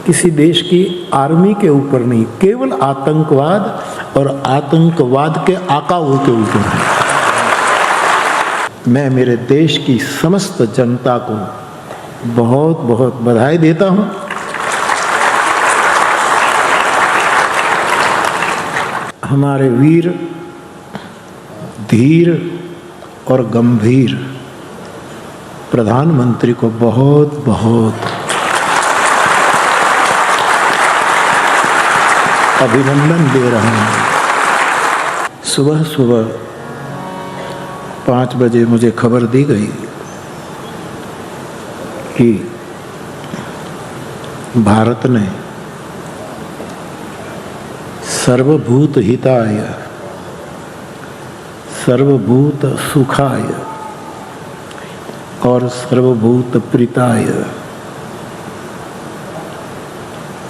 किसी देश की आर्मी के ऊपर नहीं, केवल आतंकवाद और आतंकवाद के आकाओं के ऊपर है। मैं मेरे देश की समस्त जनता को बहुत बहुत बधाई देता हूं। हमारे वीर, धीर और गंभीर प्रधानमंत्री को बहुत बहुत अभिनंदन दे रहा हूं। सुबह सुबह 5 बजे मुझे खबर दी गई कि भारत ने सर्वभूत हिताय सर्वभूत सुखाय और सर्वभूत प्रीताय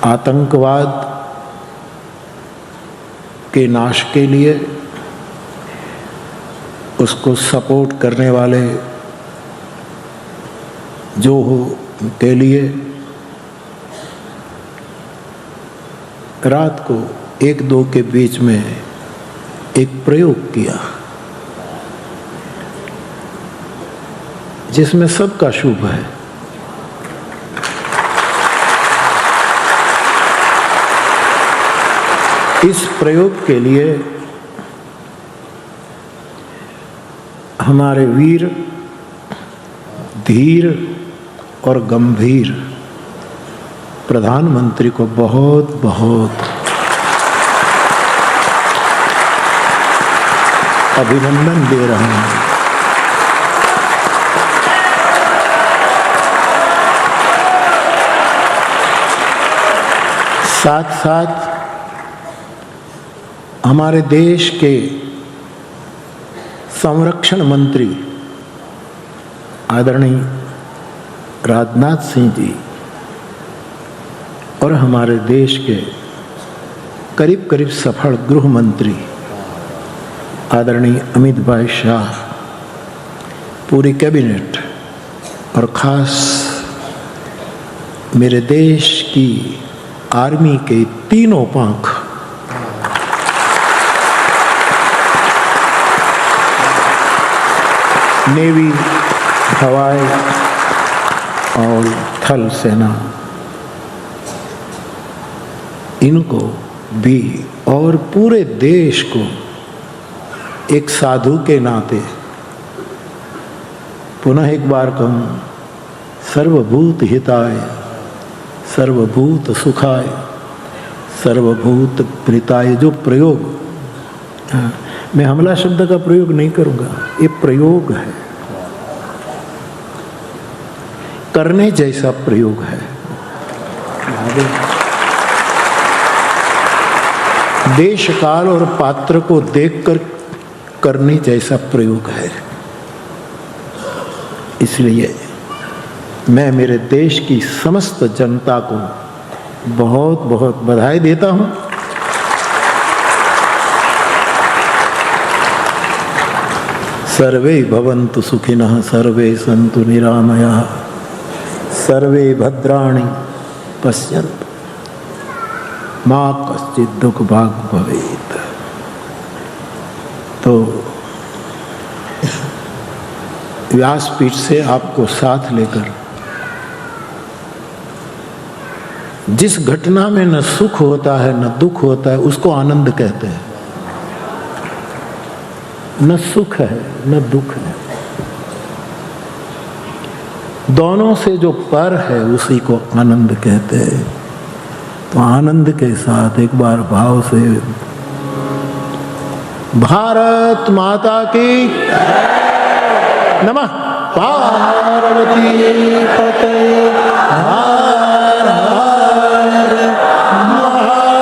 आतंकवाद के नाश के लिए, उसको सपोर्ट करने वाले जो हो के लिए रात को 1-2 के बीच में एक प्रयोग किया जिसमें सबका शुभ है। इस प्रयोग के लिए हमारे वीर, धीर और गंभीर प्रधानमंत्री को बहुत बहुत अभिनंदन दे रहा हूं। साथ साथ हमारे देश के संरक्षण मंत्री आदरणीय राजनाथ सिंह जी और हमारे देश के करीब करीब सफल गृह मंत्री आदरणीय अमित भाई शाह, पूरी कैबिनेट और खास मेरे देश की आर्मी के तीनों पंख नेवी, हवाई और थल सेना, इनको भी और पूरे देश को एक साधु के नाते पुनः एक बार कहूं, सर्वभूत हिताय सर्वभूत सुखाय सर्वभूत प्रीताय जो प्रयोग, मैं हमला शब्द का प्रयोग नहीं करूंगा, ये प्रयोग है, करने जैसा प्रयोग है। देश काल और पात्र को देखकर करने जैसा प्रयोग है। इसलिए मैं मेरे देश की समस्त जनता को बहुत बहुत बधाई देता हूं। सर्वे भवन्तु सुखिनः, सर्वे सन्तु निरामयाः, सर्वे भद्राणि पश्यन्तु मा कश्चित् दुःख भाग् भवेत्। तो व्यासपीठ से आपको साथ लेकर जिस घटना में न सुख होता है न दुख होता है उसको आनंद कहते हैं। न सुख है न दुख है, दोनों से जो पर है उसी को आनंद कहते हैं। तो आनंद के साथ एक बार भाव से भारत माता की नमः, पार्वती पते हर हर महादेव।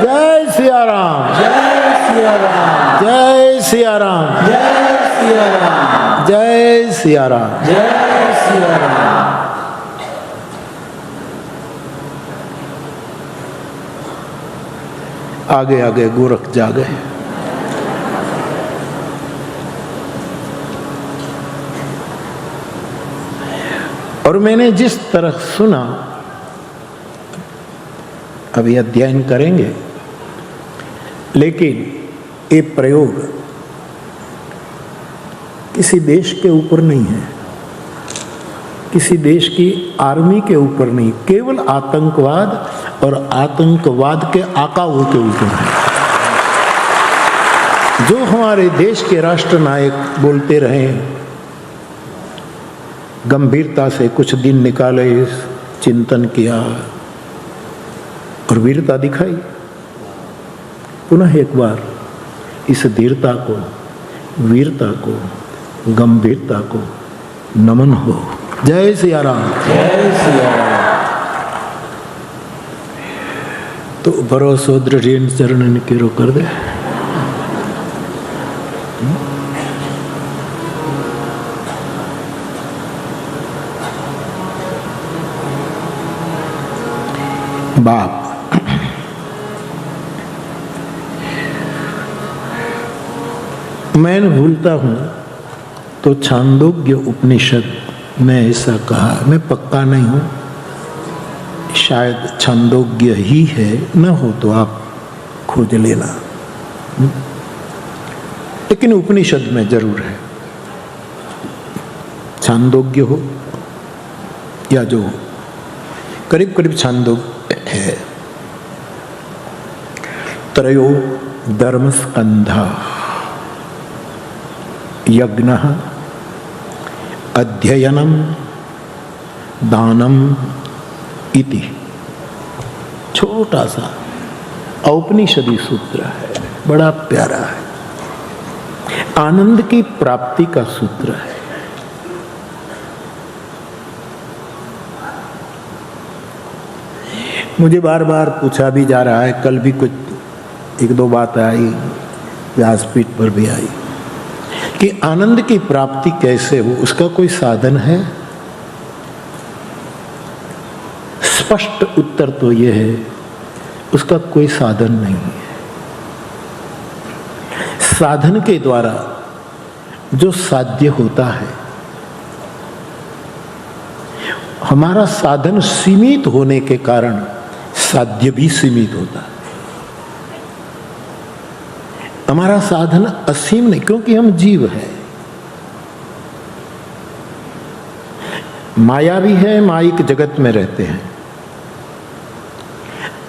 जय सिया राम, जय सिया राम, जय सिया राम, जय सिया राम, जय सिया राम, जय सिया राम। आगे आगे गोरख जागे। और मैंने जिस तरह सुना, अभी अध्ययन करेंगे, लेकिन ये प्रयोग किसी देश के ऊपर नहीं है, किसी देश की आर्मी के ऊपर नहीं, केवल आतंकवाद और आतंकवाद के आकाओं के ऊपर है। जो हमारे देश के राष्ट्र नायक बोलते रहे, गंभीरता से कुछ दिन निकाले, चिंतन किया और वीरता दिखाई, पुनः एक बार इस धीरता को, वीरता को, गंभीरता को नमन हो। जय सिया राम। जय सिया राम। तो भरोसो दृढ़ चरणन केरो कर दे। बाप, मैं भूलता हूं तो छांदोग्य उपनिषद में ऐसा कहा, मैं पक्का नहीं हूं, शायद छांदोग्य ही है, न हो तो आप खोज लेना, लेकिन उपनिषद में जरूर है। छांदोग्य हो या जो हो, करीब करीब छांदोग्य है। त्रयो धर्म स्कंधा यज्ञ अध्ययनम दानम इति, छोटा सा औपनिषदी सूत्र है, बड़ा प्यारा है, आनंद की प्राप्ति का सूत्र है। मुझे बार बार पूछा भी जा रहा है, कल भी कुछ एक दो बात आई, व्यासपीठ पर भी आई, कि आनंद की प्राप्ति कैसे हो, उसका कोई साधन है? स्पष्ट उत्तर तो यह है, उसका कोई साधन नहीं है। साधन के द्वारा जो साध्य होता है, हमारा साधन सीमित होने के कारण साध्य भी सीमित होता है। हमारा साधन असीम नहीं, क्योंकि हम जीव हैं, माया भी है, माइक जगत में रहते हैं,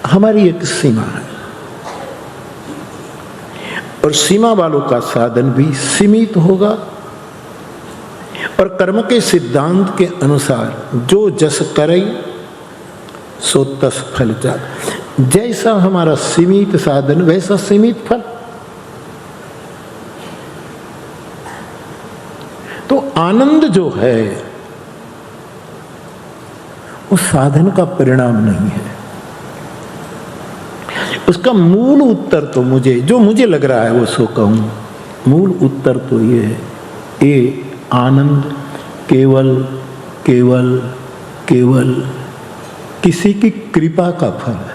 हमारी एक सीमा है, और सीमा वालों का साधन भी सीमित होगा। और कर्म के सिद्धांत के अनुसार जो जस करे सो तस फल जाग, जैसा हमारा सीमित साधन वैसा सीमित फल। तो आनंद जो है उस साधन का परिणाम नहीं है, उसका मूल उत्तर तो मुझे लग रहा है वो सो कहूं। मूल उत्तर तो ये है, ये आनंद केवल केवल केवल किसी की कृपा का फल है,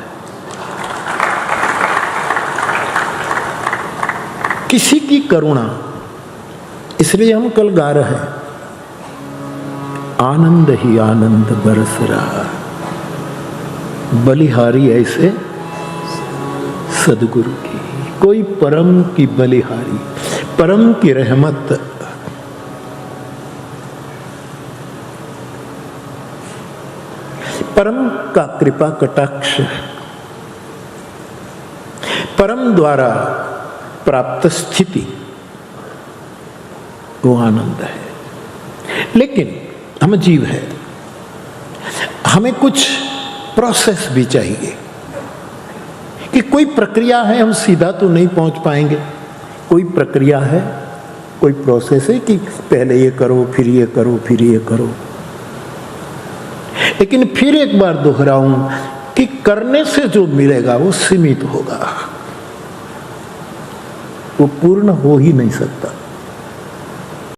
किसी की करुणा। इसलिए हम कल गा रहे हैं, आनंद ही आनंद बरस रहा, बलिहारी ऐसे सदगुरु की, कोई परम की बलिहारी, परम की रहमत, परम का कृपा कटाक्ष, परम द्वारा प्राप्त स्थिति, वो आनंद है। लेकिन हम जीव है, हमें कुछ प्रोसेस भी चाहिए, कि कोई प्रक्रिया है, हम सीधा तो नहीं पहुंच पाएंगे, कोई प्रक्रिया है, कोई प्रोसेस है कि पहले ये करो, फिर ये करो, फिर ये करो। लेकिन फिर एक बार दोहराऊं कि करने से जो मिलेगा वो सीमित होगा, वो पूर्ण हो ही नहीं सकता।